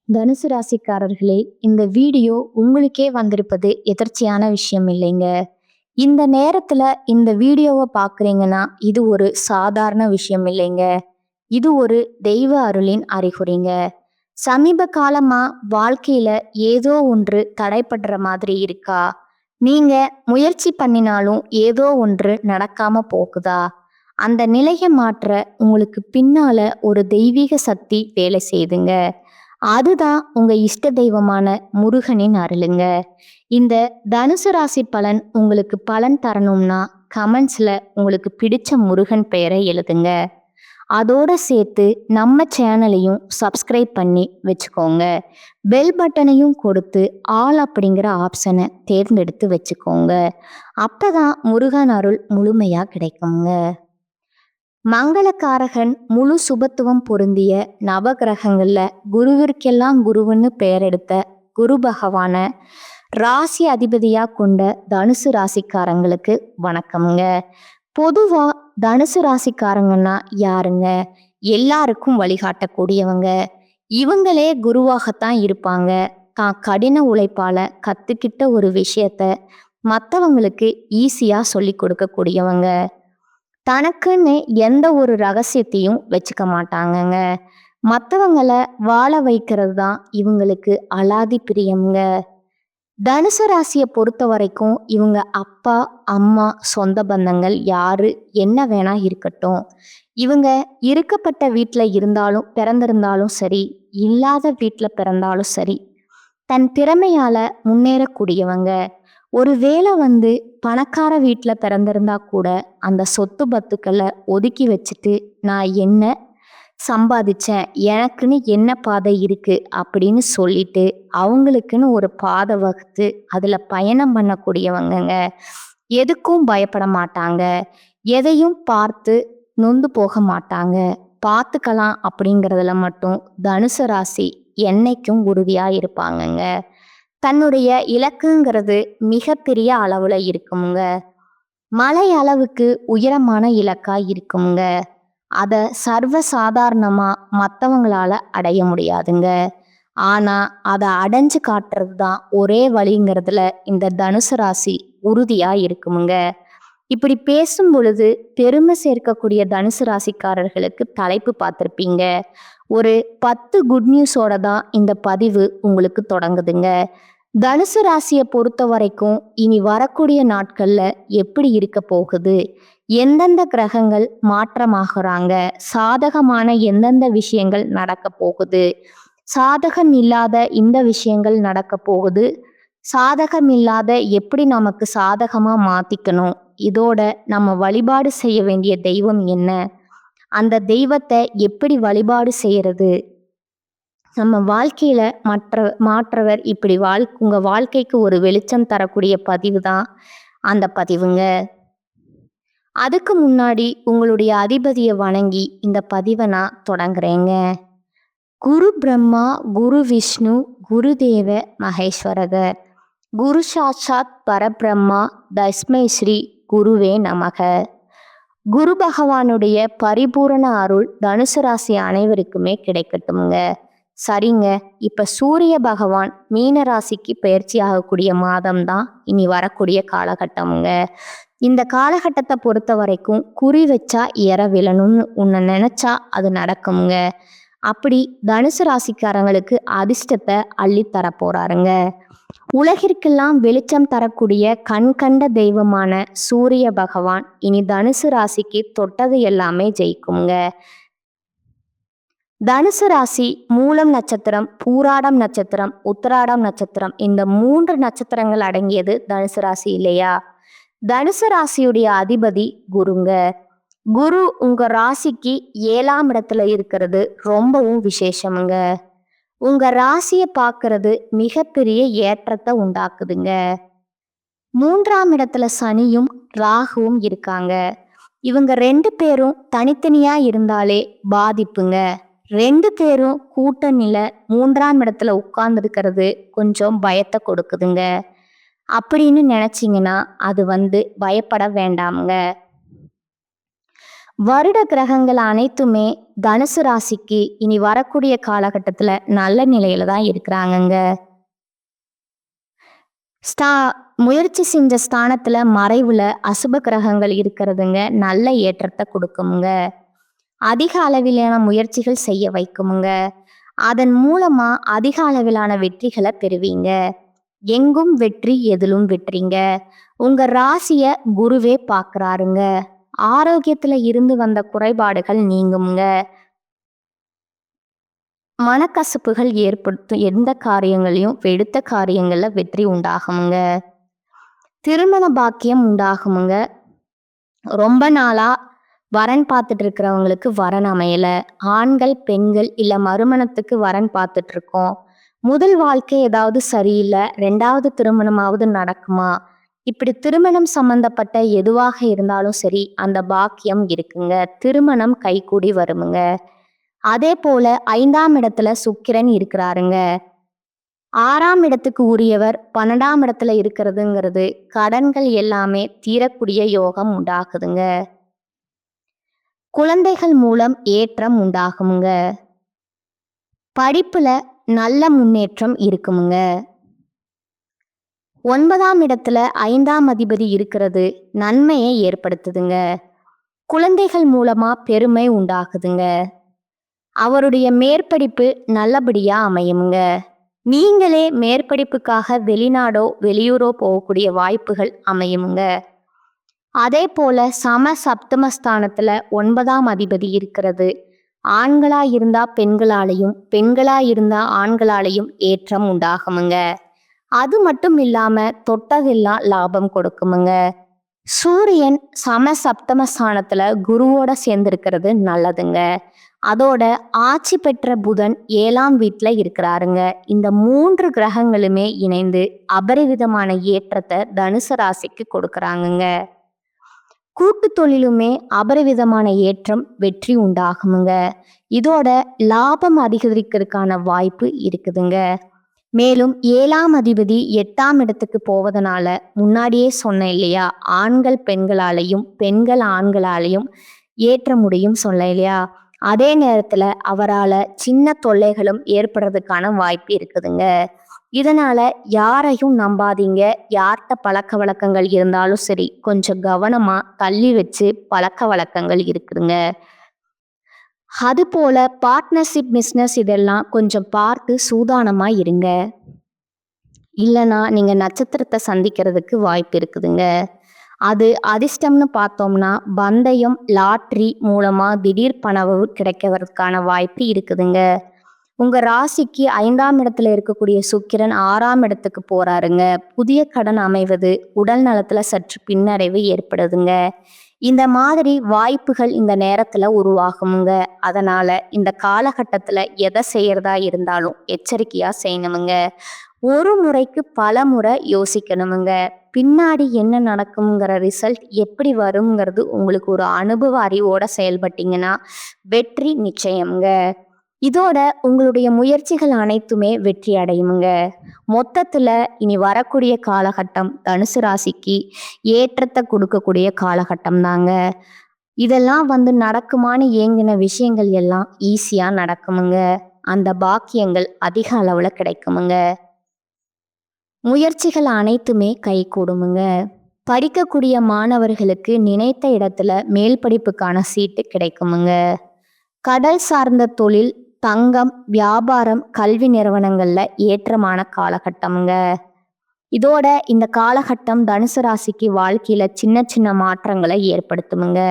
தனுசு ராசிக்காரர்களே, இந்த வீடியோ உங்களுக்கே வந்திருப்பது எதர்ச்சியான விஷயம் இல்லைங்க. இந்த நேரத்துல இந்த வீடியோவை பார்க்குறீங்கன்னா, இது ஒரு சாதாரண விஷயம் இல்லைங்க. இது ஒரு தெய்வ அருளின் அறிகுறிங்க. சமீப காலமா வாழ்க்கையில ஏதோ ஒன்று தடைப்படுற மாதிரி இருக்கா? நீங்க முயற்சி பண்ணினாலும் ஏதோ ஒன்று நடக்காம போகுதா? அந்த நிலையை மாற்ற உங்களுக்கு பின்னால ஒரு தெய்வீக சக்தி வேலை செய்யுதுங்க. அதுதான் உங்க இஷ்ட தெய்வமான முருகனின் அருளுங்க. இந்த தனுசு ராசி பலன் உங்களுக்கு பலன் தரணும்னா கமெண்ட்ஸ்ல உங்களுக்கு பிடிச்ச முருகன் பெயரை எழுதுங்க. அதோட சேர்த்து நம்ம சேனலையும் சப்ஸ்கிரைப் பண்ணி வச்சுக்கோங்க. பெல் பட்டனையும் கொடுத்து ஆல் அப்படிங்கிற ஆப்ஷனை தேர்ந்தெடுத்து வச்சுக்கோங்க. அப்பதான் முருகன் அருள் முழுமையா கிடைக்குங்க. மங்களக்காரகன் முழு சுபத்துவம் பொருந்திய நவகிரகங்கள்ல குருவிற்கெல்லாம் குருவுன்னு பெயர் எடுத்த குரு பகவான ராசி அதிபதியா கொண்ட தனுசு ராசிக்காரங்களுக்கு வணக்கம்ங்க. பொதுவா தனுசு ராசிக்காரங்கன்னா யாருங்க? எல்லாருக்கும் வழிகாட்டக்கூடியவங்க. இவங்களே குருவாகத்தான் இருப்பாங்க. தான் கடின உழைப்பால கத்துக்கிட்ட ஒரு விஷயத்த மற்றவங்களுக்கு ஈஸியா சொல்லி கொடுக்கக்கூடியவங்க. தனக்குன்னு எந்த ஒரு ரகசியத்தையும் வச்சுக்க மாட்டாங்கங்க. மற்றவங்களை வாழ வைக்கிறது தான் இவங்களுக்கு அலாதி பிரியம்ங்க. தனுசு ராசியை பொறுத்த வரைக்கும் இவங்க அப்பா, அம்மா, சொந்த பந்தங்கள் யாரு என்ன வேணா இருக்கட்டும். இவங்க இருக்கப்பட்ட வீட்டில் இருந்தாலும் பிறந்திருந்தாலும் சரி, இல்லாத வீட்டில் பிறந்தாலும் சரி, தன் திறமையால முன்னேறக்கூடியவங்க. ஒருவேளை பணக்கார வீட்டில் பிறந்திருந்தா கூட அந்த சொத்து பத்துக்களை ஒதுக்கி வச்சுட்டு நான் என்ன சம்பாதிச்சேன், எனக்குன்னு என்ன பாதை இருக்கு அப்படின்னு சொல்லிட்டு அவங்களுக்குன்னு ஒரு பாதை வகுத்து அதில் பயணம் பண்ணக்கூடியவங்கங்க. எதுக்கும் பயப்பட மாட்டாங்க. எதையும் பார்த்து நொந்து போக மாட்டாங்க. பார்த்துக்கலாம் அப்படிங்கிறதுல மட்டும் தனுசு ராசி என்னைக்கும் உறுதியாக இருப்பாங்கங்க. தன்னுடைய இலக்குங்கிறது மிகப்பெரிய அளவுல இருக்குமுங்க. மலை அளவுக்கு உயரமான இலக்கா இருக்குமுங்க. அதை சர்வ சாதாரணமா மற்றவங்களால அடைய முடியாதுங்க. ஆனா அதை அடைஞ்சு காட்டுறது தான் ஒரே வழிங்கிறதுல இந்த தனுசு ராசி உறுதியா இருக்குமுங்க. இப்படி பேசும் பொழுது பெருமை சேர்க்கக்கூடிய தனுசு ராசிக்காரர்களுக்கு தலைப்பு பார்த்துருப்பீங்க. ஒரு 10 குட் நியூஸோட தான் இந்த பதிவு உங்களுக்கு தொடங்குதுங்க. தனுசு ராசியை பொறுத்த வரைக்கும் இனி வரக்கூடிய நாட்கள்ல எப்படி இருக்க போகுது, எந்தெந்த கிரகங்கள் மாற்றமாகறாங்க, சாதகமான எந்தெந்த விஷயங்கள் நடக்க போகுது, சாதகம் இல்லாத இந்த விஷயங்கள் நடக்க போகுது, சாதகம் இல்லாத எப்படி நமக்கு சாதகமா மாத்திக்கணும், இதோட நம்ம வழிபாடு செய்ய வேண்டிய தெய்வம் என்ன, அந்த தெய்வத்தை எப்படி வழிபாடு செய்யறது, நம்ம வாழ்க்கையில மாற்றவர் இப்படி உங்க வாழ்க்கைக்கு ஒரு வெளிச்சம் தரக்கூடிய பதிவு தான் அந்த பதிவுங்க. அதுக்கு முன்னாடி உங்களுடைய அதிபதியை வணங்கி இந்த பதிவை நான் தொடங்குறேங்க. குரு பிரம்மா, குரு விஷ்ணு, குரு தேவ மகேஸ்வரகர், குரு சாட்சாத் பரபிரம்மா, தஸ்மை ஸ்ரீ குருவே நமக. குரு பகவானுடைய பரிபூரண அருள் தனுசு ராசி அனைவருக்குமே கிடைக்கட்டும்ங்க. சரிங்க, இப்ப சூரிய பகவான் மீன ராசிக்கு பயிற்சி ஆகக்கூடிய மாதம் தான் இனி வரக்கூடிய காலகட்டம்ங்க. இந்த காலகட்டத்தை பொறுத்த வரைக்கும் குறி வச்சா எற விழணும்னு உன்னை நினைச்சா அது நடக்குங்க. அப்படி தனுசு ராசிக்காரங்களுக்கு அதிர்ஷ்டத்தை அள்ளித்தர போறாருங்க. உலகிற்கெல்லாம் வெளிச்சம் தரக்கூடிய கண் கண்ட தெய்வமான சூரிய பகவான் இனி தனுசு ராசிக்கு தொட்டது எல்லாமே ஜெயிக்குங்க. தனுசு ராசி மூலம் நட்சத்திரம், பூராடம் நட்சத்திரம், உத்திராடம் நட்சத்திரம், இந்த 3 நட்சத்திரங்கள் அடங்கியது தனுசு ராசி இல்லையா? தனுசு ராசியுடைய அதிபதி குருங்க. குரு உங்க ராசிக்கு 7ஆம் இடத்துல இருக்கிறது ரொம்பவும் விசேஷமுங்க. உங்க ராசியை பார்க்கறது மிகப்பெரிய ஏற்றத்தை உண்டாக்குதுங்க. 3ஆம் இடத்துல சனியும் ராகுவும் இருக்காங்க. இவங்க 2 பேரும் தனித்தனியா இருந்தாலே பாதிப்புங்க. 2 பேரும் கூட்டணியில 3ஆம் இடத்துல உட்கார்ந்துருக்கிறது கொஞ்சம் பயத்தை கொடுக்குதுங்க. அப்படின்னு நினைச்சிங்கன்னா அது பயப்பட வேண்டாமுங்க. வருட கிரகங்கள் அனைத்துமே தனுசு ராசிக்கு இனி வரக்கூடிய காலகட்டத்துல நல்ல நிலையில தான் இருக்கிறாங்கங்க. ஸ்டா முயற்சி செஞ்ச ஸ்தானத்துல மறைவுல அசுப கிரகங்கள் இருக்கிறதுங்க நல்ல ஏற்றத்தை கொடுக்குமுங்க. அதிக அளவிலான முயற்சிகள் செய்ய வைக்குமுங்க. அதன் மூலமா அதிக அளவிலான வெற்றிகளை பெறுவீங்க. எங்கும் வெற்றி எதிலும் வெற்றிங்க. உங்க ராசிய குருவே பார்க்கறாருங்க. ஆரோக்கியத்துல இருந்து வந்த குறைபாடுகள் நீங்குமுங்க. மனக்கசப்புகள் ஏற்படுத்தும் எந்த காரியங்களையும் எடுத்த காரியங்கள்ல வெற்றி உண்டாகுமுங்க. திருமண பாக்கியம் உண்டாகுமுங்க. ரொம்ப நாளா வரன் பார்த்துட்டு இருக்கிறவங்களுக்கு வரன் அமையல. ஆண்கள் பெண்கள் இல்ல மறுமணத்துக்கு வரன் பார்த்துட்டு இருக்கோம். முதல் வாழ்க்கை ஏதாவது சரியில்லை, 2வது திருமணமாவது நடக்குமா? இப்படி திருமணம் சம்பந்தப்பட்ட எதுவாக இருந்தாலும் சரி அந்த பாக்கியம் இருக்குங்க. திருமணம் கைகூடி வருமுங்க. அதே போல 5ஆம் இடத்துல சுக்கிரன் இருக்கிறாருங்க. 6ஆம் இடத்துக்கு உரியவர் 12ஆம் இடத்துல இருக்கிறதுங்கிறது கடன்கள் எல்லாமே தீரக்கூடிய யோகம் உண்டாகுதுங்க. குழந்தைகள் மூலம் ஏற்றம் உண்டாகுமுங்க. படிப்புல நல்ல முன்னேற்றம் இருக்குமுங்க. 9ஆம் இடத்துல 5ஆம் அதிபதி இருக்கிறது நன்மையை ஏற்படுத்துதுங்க. குழந்தைகள் மூலமா பெருமை உண்டாகுதுங்க. அவருடைய மேற்படிப்பு நல்லபடியா அமையுமுங்க. நீங்களே மேற்படிப்புக்காக வெளிநாடோ வெளியூரோ போகக்கூடிய வாய்ப்புகள் அமையுமுங்க. அதே போல சம சப்தமஸ்தானத்துல 9ஆம் அதிபதி இருக்கிறது ஆண்களா இருந்தா பெண்களாலையும் பெண்களா இருந்தா ஆண்களாலையும் ஏற்றம் உண்டாகுமுங்க. அது மட்டும் இல்லாம தொட்டதெல்லாம் லாபம் கொடுக்குமுங்க. சூரியன் சம சப்தமஸ்தானத்துல குருவோட சேர்ந்திருக்கிறது நல்லதுங்க. அதோட ஆட்சி பெற்ற புதன் 7ஆம் வீட்டுல இருக்கிறாருங்க. இந்த 3 கிரகங்களுமே இணைந்து அபரிவிதமான ஏற்றத்தை தனுசு ராசிக்கு கொடுக்கறாங்கங்க. கூட்டு தொழிலுமே அபரிவிதமான ஏற்றம் வெற்றி உண்டாகுமுங்க. இதோட லாபம் அதிகரிக்கிறதுக்கான வாய்ப்பு இருக்குதுங்க. மேலும் 7ஆம் அதிபதி 8ஆம் இடத்துக்கு போவதனால முன்னாடியே சொன்னேன் இல்லையா, ஆண்கள் பெண்களாலையும் பெண்கள் ஆண்களாலையும் ஏற்ற முடியும் சொன்னேன் இல்லையா. அதே நேரத்துல அவரால சின்ன தொல்லைகளும் ஏற்படுறதுக்கான வாய்ப்பு இருக்குதுங்க. இதனால யாரையும் நம்பாதீங்க. யார்கிட்ட பழக்க வழக்கங்கள் இருந்தாலும் சரி கொஞ்சம் கவனமா தள்ளி வச்சு பழக்க வழக்கங்கள் இருக்குதுங்க. அது போல பார்ட்னர்ஷிப் பிஸ்னஸ் இதெல்லாம் கொஞ்சம் பார்த்து சூதானமா இருங்க. இல்லைன்னா நீங்க நட்சத்திரத்தை சந்திக்கிறதுக்கு வாய்ப்பு இருக்குதுங்க. அது அதிர்ஷ்டம்னு பார்த்தோம்னா பந்தயம் லாட்ரி மூலமா திடீர் பணவு கிடைக்கிறதுக்கான வாய்ப்பு இருக்குதுங்க. உங்க ராசிக்கு 5ஆம் இடத்துல இருக்கக்கூடிய சுக்கிரன் 6ஆம் இடத்துக்கு போறாருங்க. புதிய கடன் அமைவது, உடல் நலத்துல சற்று பின்னடைவு ஏற்படுதுங்க. இந்த மாதிரி வாய்ப்புகள் இந்த நேரத்துல உருவாகுமுங்க. அதனால இந்த காலகட்டத்துல எதை செய்யறதா இருந்தாலும் எச்சரிக்கையா செய்யணுமுங்க. ஒரு முறைக்கு பல முறை யோசிக்கணுமுங்க. பின்னாடி என்ன நடக்குங்கிற ரிசல்ட் எப்படி வருங்கிறது உங்களுக்கு ஒரு அனுபவ அறிவோட செயல்பட்டீங்கன்னா வெற்றி நிச்சயம்ங்க. இதோட உங்களுடைய முயற்சிகள் அனைத்துமே வெற்றி அடையுமுங்க. மொத்தத்துல இனி வரக்கூடிய காலகட்டம் தனுசு ராசிக்கு ஏற்றத்தை கொடுக்கக்கூடிய காலகட்டம் தாங்க. இதெல்லாம் நடக்குமான்னு ஏங்கின விஷயங்கள் எல்லாம் ஈஸியா நடக்குமுங்க. அந்த பாக்கியங்கள் அதிக அளவுல கிடைக்குமுங்க. முயற்சிகள் அனைத்துமே கைகூடுமுங்க. படிக்கக்கூடிய மாணவர்களுக்கு நினைத்த இடத்துல மேல் படிப்புக்கான சீட்டு கிடைக்குமுங்க. கடல் சார்ந்த தொழில், தங்கம், வியாபாரம், கல்வி நிறுவனங்கள்ல ஏற்றமான காலகட்டமுங்க. இதோட இந்த காலகட்டம் தனுசு ராசிக்கு வாழ்க்கையில சின்ன சின்ன மாற்றங்களை ஏற்படுத்துமுங்க.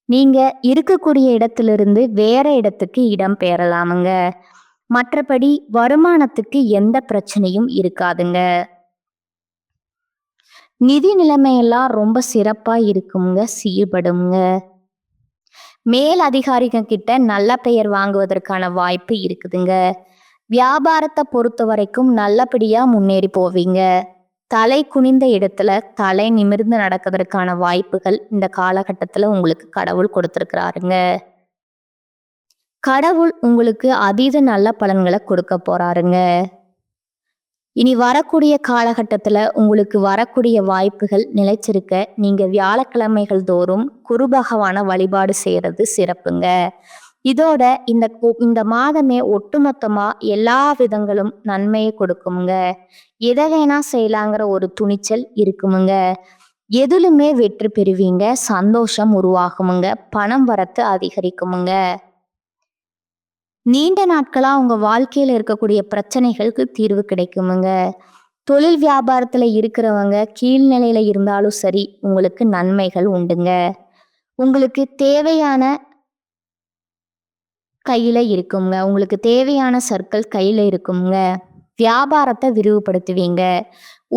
நீங்க இருக்கக்கூடிய இடத்திலிருந்து வேற இடத்துக்கு இடம் பெயரலாமுங்க. மற்றபடி வருமானத்துக்கு எந்த பிரச்சனையும் இருக்காதுங்க. நிதி நிலைமையெல்லாம் ரொம்ப சிறப்பா இருக்குங்க, சீர்படுங்க. மேல் அதிகாரிகள் கிட்ட நல்ல பெயர் வாங்குவதற்கான வாய்ப்பு இருக்குதுங்க. வியாபாரத்தை பொறுத்த வரைக்கும் நல்லபடியா முன்னேறி போவீங்க. தலை குனிந்த இடத்துல தலை நிமிர்ந்து நடக்கிறதுக்கான வாய்ப்புகள் இந்த காலகட்டத்துல உங்களுக்கு கடவுள் கொடுத்திருக்கிறாருங்க. கடவுள் உங்களுக்கு அதீத நல்ல பலன்களை கொடுக்க போறாருங்க. இனி வரக்கூடிய காலகட்டத்துல உங்களுக்கு வரக்கூடிய வாய்ப்புகள் நிலைச்சிருக்க நீங்க வியாழக்கிழமைகள் தோறும் குரு பகவான வழிபாடு செய்யறது சிறப்புங்க. இதோட இந்த மாதமே ஒட்டுமொத்தமா எல்லா விதங்களும் நன்மையை கொடுக்குமுங்க. எதை வேணா செய்யலாங்கிற ஒரு துணிச்சல் இருக்குமுங்க. எதிலுமே வெற்றி பெறுவீங்க. சந்தோஷம் உருவாகுமுங்க. பணம் வரத்து அதிகரிக்குமுங்க. நீண்ட நாட்களா உங்க வாழ்க்கையில இருக்கக்கூடிய பிரச்சனைகளுக்கு தீர்வு கிடைக்குமுங்க. தொழில் வியாபாரத்துல இருக்கிறவங்க கீழ்நிலையில இருந்தாலும் சரி, உங்களுக்கு நன்மைகள் உண்டுங்க. உங்களுக்கு தேவையான கையில இருக்குங்க. உங்களுக்கு தேவையான சர்க்கிள் கையில இருக்குங்க. வியாபாரத்தை விரிவுபடுத்துவீங்க.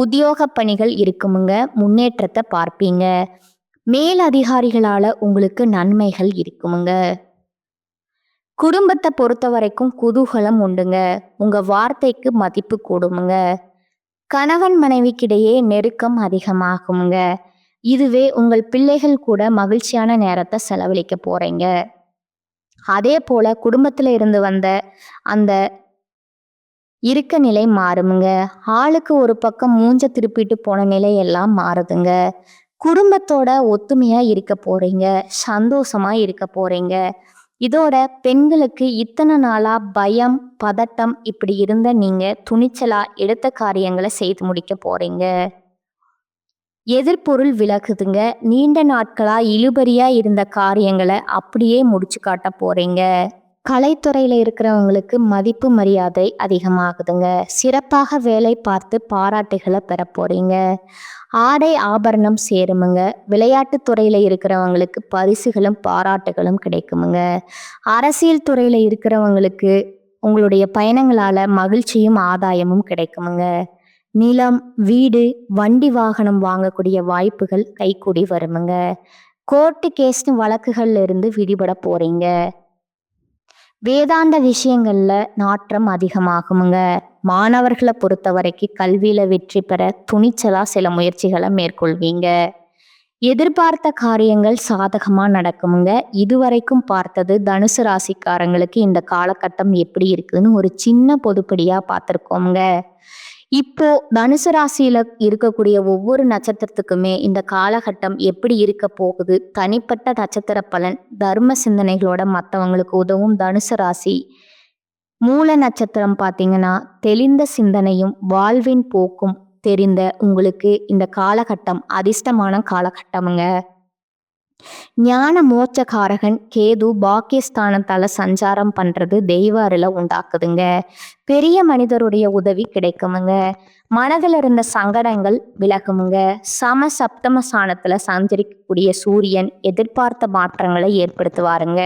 உத்தியோக பணிகள் இருக்குமுங்க. முன்னேற்றத்தை பார்ப்பீங்க. மேல் அதிகாரிகளால உங்களுக்கு நன்மைகள் இருக்குமுங்க. குடும்பத்தை பொறுத்த வரைக்கும் குதூகலம் உண்டுங்க. உங்க வார்த்தைக்கு மதிப்பு கூடுமுங்க. கணவன் மனைவிக்கிடையே நெருக்கம் அதிகமாகுமுங்க. இதுவே உங்கள் பிள்ளைகள் கூட மகிழ்ச்சியான நேரத்தை செலவழிக்க போறீங்க. அதே போல குடும்பத்துல இருந்து வந்த அந்த இருக்க நிலை மாறுமுங்க. ஆளுக்கு ஒரு பக்கம் மூஞ்ச திருப்பிட்டு போன நிலை எல்லாம் மாறுதுங்க. குடும்பத்தோட ஒத்துமையா இருக்க போறீங்க. சந்தோஷமா இருக்க போறீங்க. இதோட பெண்களுக்கு இத்தனை நாளா பயம், பதட்டம் இப்படி இருந்த நீங்க துணிச்சலா எடுத்த காரியங்களை செய்து முடிக்க போறீங்க. எதிர்பொருள் விலகுதுங்க. நீண்ட நாட்களா இழுபறியா இருந்த காரியங்களை அப்படியே முடிச்சு காட்ட போறீங்க. கலைத்துறையில இருக்கிறவங்களுக்கு மதிப்பு மரியாதை அதிகமாகுதுங்க. சிறப்பாக வேலை பார்த்து பாராட்டுகளை பெற போறீங்க. ஆடை ஆபரணம் சேருமுங்க. விளையாட்டு துறையில இருக்கிறவங்களுக்கு பரிசுகளும் பாராட்டுகளும் கிடைக்குமுங்க. அரசியல் துறையில இருக்கிறவங்களுக்கு உங்களுடைய பயணங்களால மகிழ்ச்சியும் ஆதாயமும் கிடைக்குமுங்க. நிலம், வீடு, வண்டி வாகனம் வாங்கக்கூடிய வாய்ப்புகள் கைகூடி வருமுங்க. கோர்ட்டு கேஸ்னு வழக்குகள்ல இருந்து விடுபட போறீங்க. வேதாந்த விஷயங்கள்ல நாட்டம் அதிகமாகுமுங்க. மாணவர்களை பொறுத்த வரைக்கும் கல்வியில வெற்றி பெற துணிச்சலா சில முயற்சிகளை மேற்கொள்வீங்க. எதிர்பார்த்த காரியங்கள் சாதகமா நடக்குமுங்க. இதுவரைக்கும் பார்த்தது தனுசு ராசிக்காரங்களுக்கு இந்த காலகட்டம் எப்படி இருக்குதுன்னு ஒரு சின்ன பொதுப்படியா பார்த்துருக்கோங்க. இப்போ தனுசு ராசியில இருக்கக்கூடிய ஒவ்வொரு நட்சத்திரத்துக்குமே இந்த காலகட்டம் எப்படி இருக்க போகுது, தனிப்பட்ட நட்சத்திர பலன், தர்ம சிந்தனைகளோட மற்றவங்களுக்கு உதவும் தனுசு ராசி. மூல நட்சத்திரம் பார்த்தீங்கன்னா தெளிந்த சிந்தனையும் வாழ்வின் போக்கும் தெரிந்த உங்களுக்கு இந்த காலகட்டம் அதிர்ஷ்டமான காலகட்டமுங்க. ஞான மோட்சகாரகன் கேது பாக்கியஸ்தானத்தால சஞ்சாரம் பண்றது தெய்வ அருளை உண்டாக்குதுங்க. பெரிய மனிதருடைய உதவி கிடைக்குமுங்க. மனதில் இருந்த சங்கடங்கள் விலகுமுங்க. சப்தம ஸ்தானத்துல சஞ்சரிக்கக்கூடிய சூரியன் எதிர்பார்த்த மாற்றங்களை ஏற்படுத்துவாருங்க.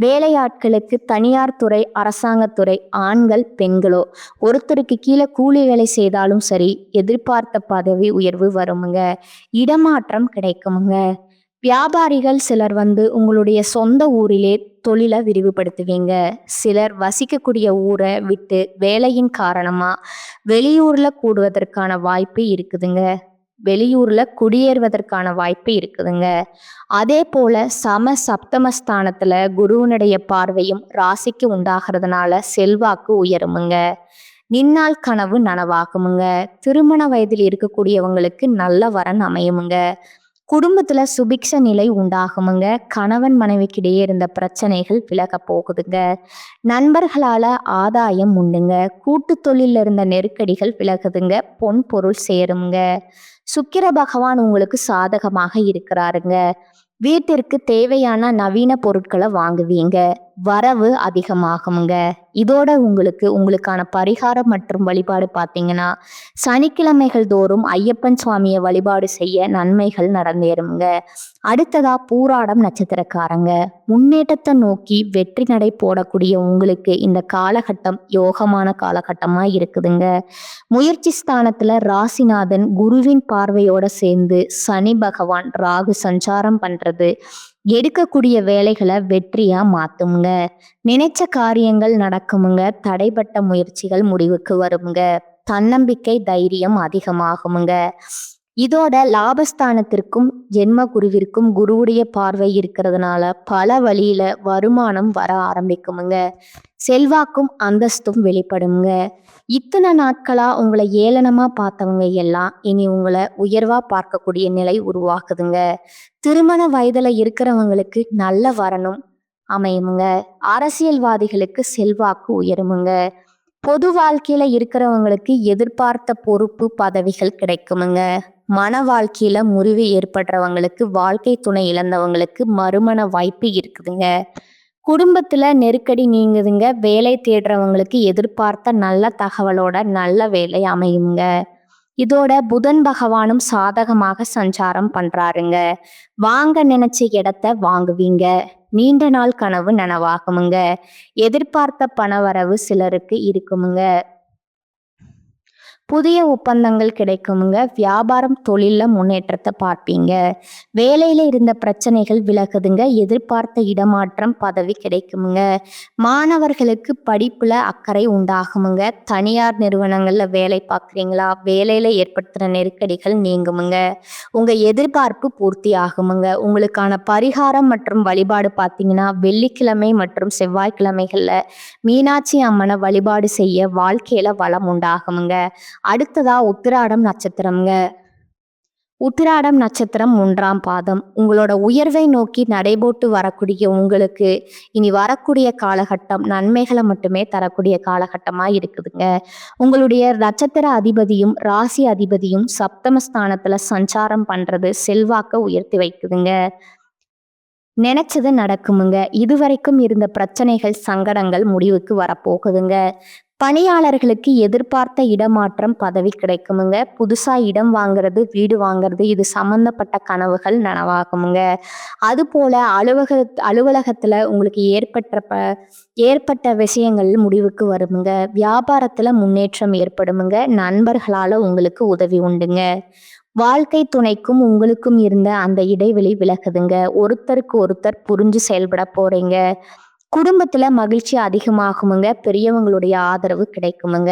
வேலையாட்களுக்கு தனியார் துறை, அரசாங்கத்துறை, ஆண்கள் பெண்களோ ஒருத்தருக்கு கீழே கூலி வேலை செய்தாலும் சரி எதிர்பார்த்த பதவி உயர்வு வருமுங்க. இடமாற்றம் கிடைக்குமுங்க. வியாபாரிகள் சிலர் உங்களுடைய சொந்த ஊரிலே தொழிலை விரிவுபடுத்துவீங்க. சிலர் வசிக்கக்கூடிய ஊரை விட்டு வேலையின் காரணமா வெளியூர்ல கூடுவதற்கான வாய்ப்பு இருக்குதுங்க. வெளியூர்ல குடியேறுவதற்கான வாய்ப்பு இருக்குதுங்க. அதே போல சப்தமஸ்தானத்துல குருவனுடைய பார்வையும் ராசிக்கு உண்டாகிறதுனால செல்வாக்கு உயருமுங்க. நின்னால் கனவு நனவாகுமுங்க. திருமண வயதில் இருக்கக்கூடியவங்களுக்கு நல்ல வரன் அமையுமுங்க. குடும்பத்துல சுபிக்ஷ நிலை உண்டாகுமுங்க. கணவன் மனைவிக்கிடையே இருந்த பிரச்சனைகள் விலக போகுதுங்க. நண்பர்களால ஆதாயம் உண்டுங்க. கூட்டு தொழில இருந்த நெருக்கடிகள் விலகுதுங்க. பொன் பொருள் சேருங்க. சுக்கிர பகவான் உங்களுக்கு சாதகமாக இருக்கிறாருங்க. வீட்டிற்கு தேவையான நவீன பொருட்களை வாங்குவீங்க. வரவு அதிகமாகுமுங்க. இதோட உங்களுக்கான பரிகாரம் மற்றும் வழிபாடு பார்த்தீங்கன்னா சனிக்கிழமைகள் தோறும் ஐயப்பன் சுவாமியை வழிபாடு செய்ய நன்மைகள் நடந்தேறுங்க. அடுத்ததா பூராடம் நட்சத்திரக்காரங்க. முன்னேற்றத்தை நோக்கி வெற்றி நடை போடக்கூடிய உங்களுக்கு இந்த காலகட்டம் யோகமான காலகட்டமா இருக்குதுங்க. முயற்சி ஸ்தானத்துல ராசிநாதன் குருவின் பார்வையோட சேர்ந்து சனி பகவான் ராகு சஞ்சாரம் பண்றது எடுக்கக்கூடிய வேலைகளை வெற்றியா மாத்துங்க. நினைச்ச காரியங்கள் நடக்குமுங்க. தடைப்பட்ட முயற்சிகள் முடிவுக்கு வருங்க. தன்னம்பிக்கை தைரியம் அதிகமாகுமுங்க. இதோட லாபஸ்தானத்திற்கும் ஜென்ம குருவிற்கும் குருவுடைய பார்வை இருக்கிறதுனால பல வழியில வருமானம் வர ஆரம்பிக்குமுங்க. செல்வாக்கும் அந்தஸ்தும் வெளிப்படுங்க. இத்தனை நாட்களா உங்களை ஏளனமா பார்த்தவங்க எல்லாம் இனி உங்களை உயர்வா பார்க்கக்கூடிய நிலை உருவாக்குதுங்க. திருமண வயதுல இருக்கிறவங்களுக்கு நல்ல வரனும் அமையுமுங்க. அரசியல்வாதிகளுக்கு செல்வாக்கு உயருமுங்க. பொது வாழ்க்கையில இருக்கிறவங்களுக்கு எதிர்பார்த்த பொறுப்பு பதவிகள் கிடைக்குமுங்க. மன வாழ்க்கையில முறிவு ஏற்படுறவங்களுக்கு, வாழ்க்கை துணை இழந்தவங்களுக்கு மறுமண வாய்ப்பு இருக்குதுங்க. குடும்பத்துல நெருக்கடி நீங்குதுங்க. வேலை தேடுறவங்களுக்கு எதிர்பார்த்த நல்ல தகவலோட நல்ல வேலை அமையுங்க. இதோட புதன் பகவானும் சாதகமாக சஞ்சாரம் பண்றாருங்க. வாங்க நினைச்ச இடத்த வாங்குவீங்க. நீண்ட நாள் கனவு நனவாகுமுங்க. எதிர்பார்த்த பணவரவு சிலருக்கு இருக்குமுங்க. புதிய ஒப்பந்தங்கள் கிடைக்குமுங்க. வியாபாரம் தொழில்ல முன்னேற்றத்தை பார்ப்பீங்க. வேலையில இருந்த பிரச்சனைகள் விலகுதுங்க. எதிர்பார்த்த இடமாற்றம் பதவி கிடைக்குமுங்க. மாணவர்களுக்கு படிப்புல அக்கறை உண்டாகுமுங்க. தனியார் நிறுவனங்கள்ல வேலை பார்க்குறீங்களா, வேலையில ஏற்படுத்துற நெருக்கடிகள் நீங்குமுங்க. உங்க எதிர்பார்ப்பு பூர்த்தி ஆகுமுங்க. உங்களுக்கான பரிகாரம் மற்றும் வழிபாடு பார்த்தீங்கன்னா வெள்ளிக்கிழமை மற்றும் செவ்வாய்க்கிழமைகள்ல மீனாட்சி அம்மனை வழிபாடு செய்ய வாழ்க்கையில வளம் உண்டாகுமுங்க. அடுத்ததா உத்திராடம் நட்சத்திரம்ங்க. உத்திராடம் நட்சத்திரம் 1ஆம் பாதம். உங்களோட உயர்வை நோக்கி நடைபோட்டு வரக்கூடிய உங்களுக்கு இனி வரக்கூடிய காலகட்டம் நன்மைகளை மட்டுமே தரக்கூடிய காலகட்டமா இருக்குதுங்க. உங்களுடைய நட்சத்திர அதிபதியும் ராசி அதிபதியும் சப்தமஸ்தானத்துல சஞ்சாரம் பண்றது செல்வாக்க உயர்த்தி வைக்குதுங்க. நினைச்சது நடக்குமுங்க. இதுவரைக்கும் இருந்த பிரச்சனைகள் சங்கடங்கள் முடிவுக்கு வரப்போகுதுங்க. பணியாளர்களுக்கு எதிர்பார்த்த இடமாற்றம் பதவி கிடைக்குமுங்க. புதுசா இடம் வாங்குறது, வீடு வாங்குறது, இது சம்பந்தப்பட்ட கனவுகள் நனவாகுமுங்க. அதுபோல அலுவலகத்துல உங்களுக்கு ஏற்பட்ட விஷயங்கள் முடிவுக்கு வருமுங்க. வியாபாரத்துல முன்னேற்றம் ஏற்படுமுங்க. நண்பர்களால உங்களுக்கு உதவி உண்டுங்க. வாழ்க்கை துணைக்கும் உங்களுக்கும் இருந்த அந்த இடைவெளி விலகுதுங்க. ஒருத்தருக்கு ஒருத்தர் புரிஞ்சு செயல்பட போறீங்க. குடும்பத்துல மகிழ்ச்சி அதிகமாகுமுங்க. பெரியவங்களுடைய ஆதரவு கிடைக்குமுங்க.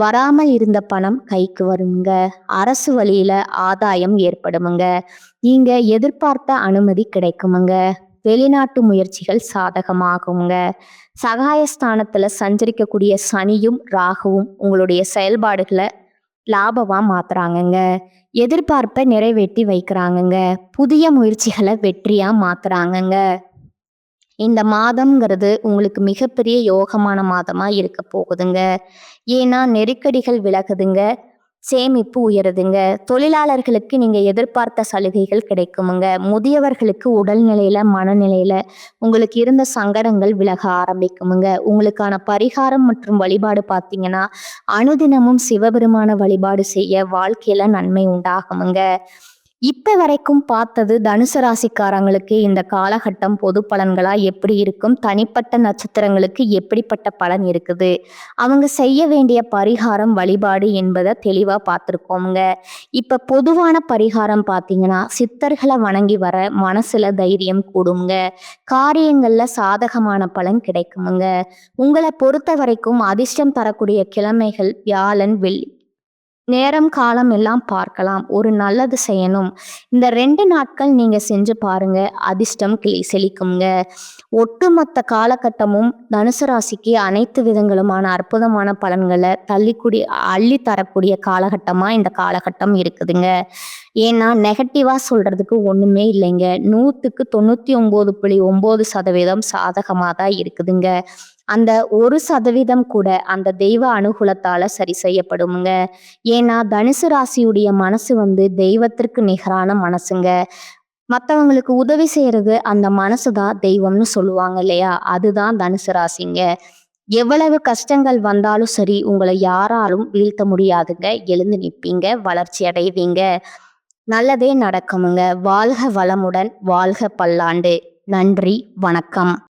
வராமல் இருந்த பணம் கைக்கு வருமுங்க. அரசு வழியில ஆதாயம் ஏற்படுமுங்க. நீங்க எதிர்பார்த்த அனுமதி கிடைக்குமுங்க. வெளிநாட்டு முயற்சிகள் சாதகமாகுங்க. சகாயஸ்தானத்துல சஞ்சரிக்கக்கூடிய சனியும் ராகுவும் உங்களுடைய செயல்பாடுகளை லாபமா மாத்துறாங்கங்க. எதிர்பார்ப்பை நிறைவேற்றி வைக்கிறாங்கங்க. புதிய முயற்சிகளை வெற்றியா மாத்துறாங்கங்க. இந்த மாதம்ங்கிறது உங்களுக்கு மிகப்பெரிய யோகமான மாதமா இருக்க போகுதுங்க. ஏன்னா நெருக்கடிகள் விலகுதுங்க. சேமிப்பு உயருதுங்க. தொழிலாளர்களுக்கு நீங்க எதிர்பார்த்த சலுகைகள் கிடைக்குமுங்க. முதியவர்களுக்கு உடல்நிலையில மனநிலையில உங்களுக்கு இருந்த சங்கடங்கள் விலக ஆரம்பிக்குமுங்க. உங்களுக்கான பரிகாரம் மற்றும் வழிபாடு பார்த்தீங்கன்னா அனுதினமும் சிவபெருமான வழிபாடு செய்ய வாழ்க்கையில நன்மை உண்டாகுமுங்க. இப்ப வரைக்கும் பார்த்தது தனுசு ராசிக்காரங்களுக்கு இந்த காலகட்டம் பொது பலன்களா எப்படி இருக்கும், தனிப்பட்ட நட்சத்திரங்களுக்கு எப்படிப்பட்ட பலன் இருக்குது, அவங்க செய்ய வேண்டிய பரிகாரம் வழிபாடு என்பதை தெளிவா பார்த்துருக்கோங்க. இப்ப பொதுவான பரிகாரம் பார்த்தீங்கன்னா சித்தர்களை வணங்கி வர மனசுல தைரியம் கூடுங்க. காரியங்கள்ல சாதகமான பலன் கிடைக்குமுங்க. உங்களை பொறுத்த வரைக்கும் அதிர்ஷ்டம் தரக்கூடிய கிழமைகள் வியாழன், வெள்ளி. நேரம் காலம் எல்லாம் பார்க்கலாம். ஒரு நல்லது செய்யணும். இந்த 2 நாட்கள் நீங்க செஞ்சு பாருங்க. அதிர்ஷ்டம் செழிக்குங்க. ஒட்டுமொத்த காலகட்டமும் தனுசு ராசிக்கு அனைத்து விதங்களுமான அற்புதமான பலன்களை அள்ளி தரக்கூடிய காலகட்டமா இந்த காலகட்டம் இருக்குதுங்க. ஏன்னா நெகட்டிவா சொல்றதுக்கு ஒண்ணுமே இல்லைங்க. 100க்கு 99.9% சாதகமா தான் இருக்குதுங்க. அந்த 1% கூட அந்த தெய்வ அனுகூலத்தால சரி செய்யப்படுங்க. ஏன்னா தனுசு ராசியுடைய மனசு தெய்வத்திற்கு நிகரான மனசுங்க. மற்றவங்களுக்கு உதவி செய்யறது அந்த மனசுதான் தெய்வம்னு சொல்லுவாங்க இல்லையா, அதுதான் தனுசு ராசிங்க. எவ்வளவு கஷ்டங்கள் வந்தாலும் சரி உங்களை யாராலும் வீழ்த்த முடியாதுங்க. எழுந்து நிற்பீங்க, வளர்ச்சி அடைவீங்க, நல்லதே நடக்குமுங்க. வாழ்க வளமுடன், வாழ்க பல்லாண்டு. நன்றி, வணக்கம்.